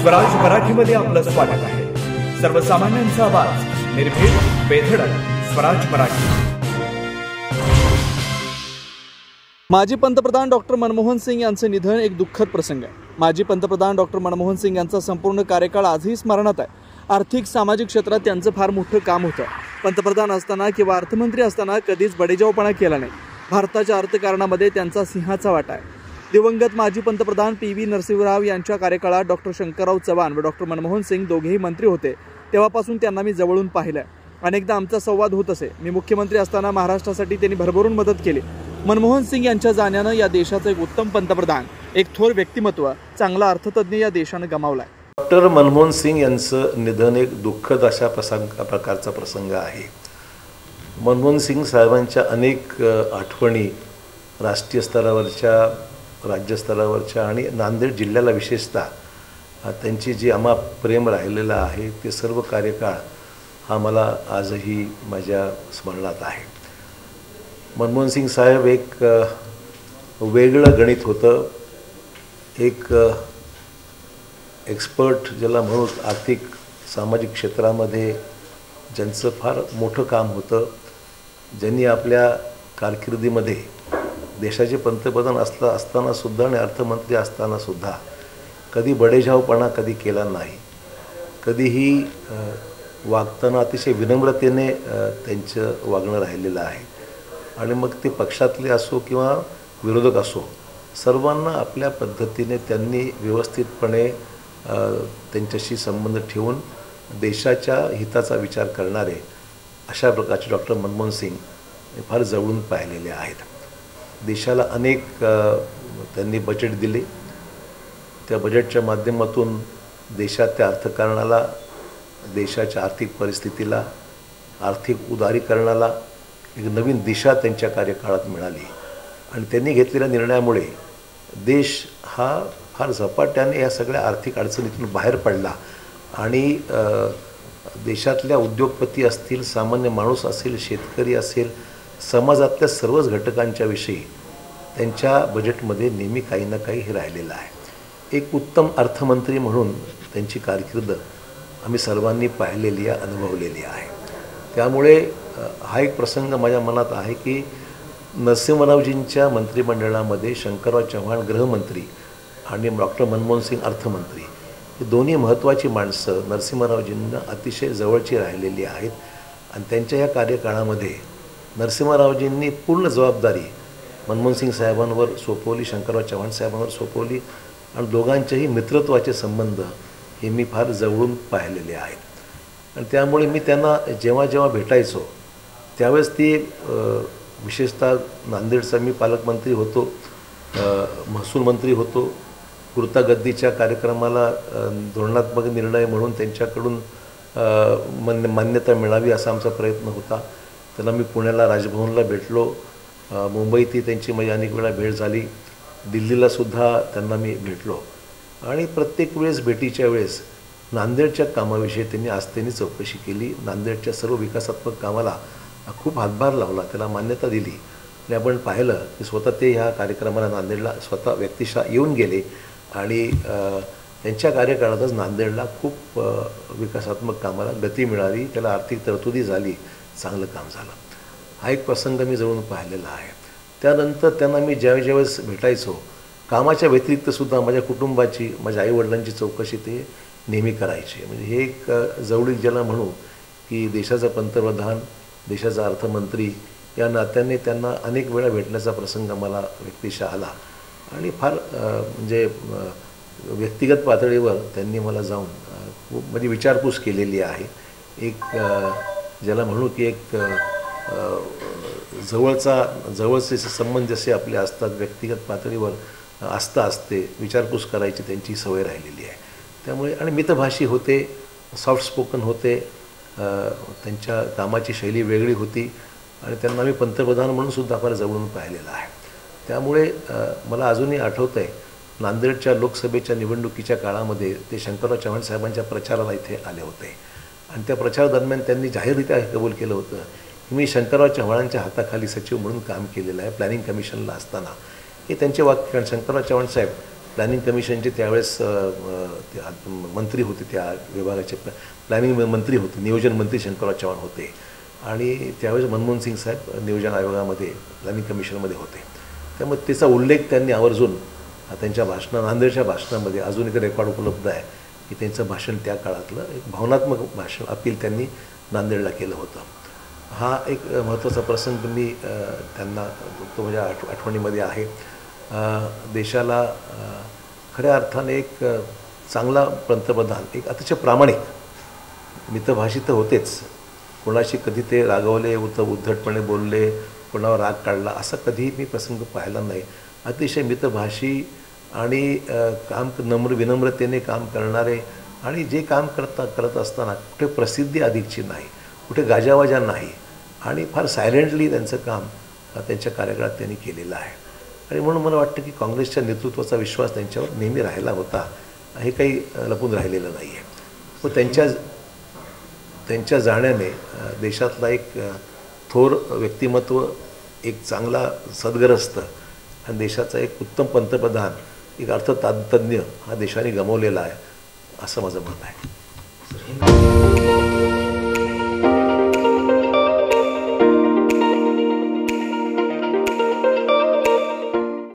स्वराज मराठीमध्ये आपलं स्वागत आहे. सर्वसामान्यांचा आवाज, निर्भीड, बेधडक, स्वराज मराठी. माजी पंतप्रधान डॉक्टर मनमोहन सिंग यांचे निधन एक दुःखद प्रसंग आहे. माजी पंतप्रधान डॉक्टर मनमोहन सिंग यांचा संपूर्ण कार्यकाळ आजही स्मरणात आहे. आर्थिक सामाजिक क्षेत्रात त्यांचं फार मोठं काम होतं. पंतप्रधान असताना किंवा अर्थमंत्री असताना कधीच बडेजावपणा केला नाही. भारताच्या अर्थकारणामध्ये त्यांचा सिंहाचा वाटा आहे. दिवंगत माजी पंतप्रधान PV नरसिंहराव यांच्या कार्यकाळात डॉक्टर शंकरराव चव्हाण व डॉक्टर मनमोहन सिंग दोघेही मंत्री होते. तेव्हापासून त्यांना मी जवळून पाहिलं. अनेकदा आमचा संवाद होत असे. मी मुख्यमंत्री असताना महाराष्ट्रासाठी त्यांनी भरभरून मदत केली. मनमोहन सिंग यांच्या जाण्यानं या देशाचा एक उत्तम पंतप्रधान, एक थोर व्यक्तिमत्व, चांगला अर्थतज्ञ या देशानं गमावलाय. डॉक्टर मनमोहन सिंग यांचं निधन एक दुःखद अशा प्रकारचा प्रसंग आहे. मनमोहन सिंग साहेबांच्या अनेक आठवणी राष्ट्रीय स्तरावरच्या, राज्यस्तरावरच्या आणि नांदेड जिल्ह्याला विशेषतः त्यांची जी अमाप प्रेम राहिलेलं आहे ते सर्व कार्यकाळ हा मला आजही माझ्या स्मरणात आहे. मनमोहन सिंग साहेब एक वेगळं गणित होतं. एक एक्सपर्ट ज्याला म्हणू, आर्थिक सामाजिक क्षेत्रामध्ये ज्यांचं फार मोठं काम होतं, ज्यांनी आपल्या कारकिर्दीमध्ये देशाचे पंतप्रधान असतानासुद्धा आणि अर्थमंत्री असतानासुद्धा कधी बडेजावपणा कधी केला नाही. कधीही वागताना अतिशय विनम्रतेने त्यांचं वागणं राहिलेलं आहे. आणि मग ते पक्षातले असो किंवा विरोधक असो, सर्वांना आपल्या पद्धतीने त्यांनी व्यवस्थितपणे त्यांच्याशी संबंध ठेवून देशाच्या हिताचा विचार करणारे अशा प्रकारचे डॉक्टर मनमोहन सिंग फार जवळून पाहिलेले आहेत. देशाला अनेक त्यांनी बजेट दिले. त्या बजेटच्या माध्यमातून देशाच्या अर्थकारणाला, देशाच्या आर्थिक परिस्थितीला, आर्थिक उदारीकरणाला एक नवीन दिशा त्यांच्या कार्यकाळात मिळाली. आणि त्यांनी घेतलेल्या निर्णयामुळे देश हा फार झपाट्याने या सगळ्या आर्थिक अडचणीतून बाहेर पडला. आणि देशातल्या उद्योगपती असतील, सामान्य माणूस असेल, शेतकरी असेल, समाजातल्या सर्वच घटकांच्या विषयी त्यांच्या बजेटमध्ये नेहमी काही ना काही हे राहिलेलं आहे. एक उत्तम अर्थमंत्री म्हणून त्यांची कारकीर्द आम्ही सर्वांनी पाहिलेली आहे, अनुभवलेली आहे. त्यामुळे हा एक प्रसंग माझ्या मनात आहे की नरसिंहरावजींच्या मंत्रिमंडळामध्ये शंकरराव चव्हाण गृहमंत्री आणि डॉक्टर मनमोहन सिंग अर्थमंत्री ही दोन्ही महत्त्वाची माणसं नरसिंहरावजींना अतिशय जवळची राहिलेली आहेत. आणि त्यांच्या या कार्यकाळामध्ये नरसिंहरावजींनी पूर्ण जबाबदारी मनमोहन सिंग साहेबांवर सोपवली, शंकरराव चव्हाण साहेबांवर सोपवली. आणि दोघांचेही मित्रत्वाचे संबंध हे मी फार जवळून पाहिलेले आहेत. आणि त्यामुळे मी त्यांना जेव्हा जेव्हा भेटायचो त्यावेळेस ती विशेषतः नांदेडचा मी पालकमंत्री होतो, महसूल मंत्री होतो. कृतागद्दीच्या कार्यक्रमाला धोरणात्मक निर्णय म्हणून त्यांच्याकडून मान्यता मिळावी असा आमचा प्रयत्न होता. त्यांना मी पुण्याला राजभवनला भेटलो. मुंबईतही त्यांची माझी अनेक वेळा भेट झाली. दिल्लीलासुद्धा त्यांना मी भेटलो. आणि प्रत्येक वेळेस भेटीच्या वेळेस नांदेडच्या कामाविषयी त्यांनी आस्थेने चौकशी केली. नांदेडच्या सर्व विकासात्मक कामाला खूप हातभार लावला, त्याला मान्यता दिली. आणि आपण पाहिलं की स्वतः ते ह्या कार्यक्रमाला नांदेडला स्वतः व्यक्तिशः येऊन गेले. आणि त्यांच्या कार्यकाळातच नांदेडला खूप विकासात्मक कामाला गती मिळाली, त्याला आर्थिक तरतुदी झाली, चांगलं काम झालं. हा एक प्रसंग मी जवळून पाहिलेला आहे. त्यानंतर त्यांना मी ज्यावेळेस भेटायचो कामाच्या व्यतिरिक्तसुद्धा माझ्या कुटुंबाची, माझ्या आईवडिलांची चौकशी ते नेहमी करायचे. म्हणजे हे एक जवळीक ज्याला म्हणू की देशाचा पंतप्रधान, देशाचा अर्थमंत्री या नात्याने त्यांना अनेक वेळा भेटण्याचा प्रसंग मला व्यक्तिशः आला. आणि फार म्हणजे व्यक्तिगत पातळीवर त्यांनी मला जाऊन खूप म्हणजे विचारपूस केलेली आहे. एक ज्याला म्हणू की एक जवळचे संबंध जसे आपले असतात, व्यक्तिगत पातळीवर आस्था असते, विचारपूस करायची त्यांची सवय राहिलेली आहे. त्यामुळे आणि मितभाषी होते, सॉफ्ट स्पोकन होते. त्यांच्या कामाची शैली वेगळी होती. आणि त्यांना मी पंतप्रधान म्हणूनसुद्धा फार जवळून पाहिलेलं आहे. त्यामुळे मला अजूनही आठवतं आहे नांदेडच्या लोकसभेच्या निवडणुकीच्या काळामध्ये ते शंकरराव चव्हाण साहेबांच्या प्रचाराला इथे आले होते. आणि त्या प्रचारादरम्यान त्यांनी जाहीररित्या कबूल केलं होतं की मी शंकरराव चव्हाणांच्या हाताखाली सचिव म्हणून काम केलेलं आहे प्लॅनिंग कमिशनला असताना. हे त्यांचे वाक्य. कारण शंकरराव चव्हाण साहेब प्लॅनिंग कमिशनचे त्यावेळेस मंत्री होते, त्या विभागाचे प्लॅनिंग मंत्री होते, नियोजन मंत्री शंकरराव चव्हाण होते आणि त्यावेळेस मनमोहन सिंग साहेब नियोजन आयोगामध्ये प्लॅनिंग कमिशनमध्ये होते. त्यामुळे त्याचा उल्लेख त्यांनी आवर्जून त्यांच्या नांदेडच्या भाषणामध्ये अजून एक रेकॉर्ड उपलब्ध आहे की त्यांचं भाषण त्या काळातलं एक भावनात्मक भाषण अपील त्यांनी नांदेडला केलं होतं. हा एक महत्त्वाचा प्रसंग मी त्यांना तो माझ्या आठवणीमध्ये आहे. देशाला खऱ्या अर्थाने एक चांगला पंतप्रधान, एक अतिशय प्रामाणिक, मितभाषी तर होतेच, कोणाशी कधी ते रागवले, उद्धटपणे बोलले, कोणावर राग काढला असा कधीही मी प्रसंग पाहिला नाही. अतिशय मितभाषी आणि विनम्रतेने काम करणारे आणि जे काम करत असताना कुठे प्रसिद्धी अधिकची नाही, कुठे गाजावाजा नाही आणि फार सायलेंटली त्यांचं काम त्यांच्या कार्यकाळात त्यांनी केलेलं आहे. आणि म्हणून मला वाटतं की काँग्रेसच्या नेतृत्वाचा विश्वास त्यांच्यावर नेहमी राहिला होता, हे काही लपून राहिलेलं नाही आहे. व त्यांच्या जाण्याने देशातला एक थोर व्यक्तिमत्व, एक चांगला सद्ग्रस्त आणि देशाचा एक उत्तम पंतप्रधान, एक अर्थतज्ञ हा देशाने गमावलेला आहे असं माझं मत आहे.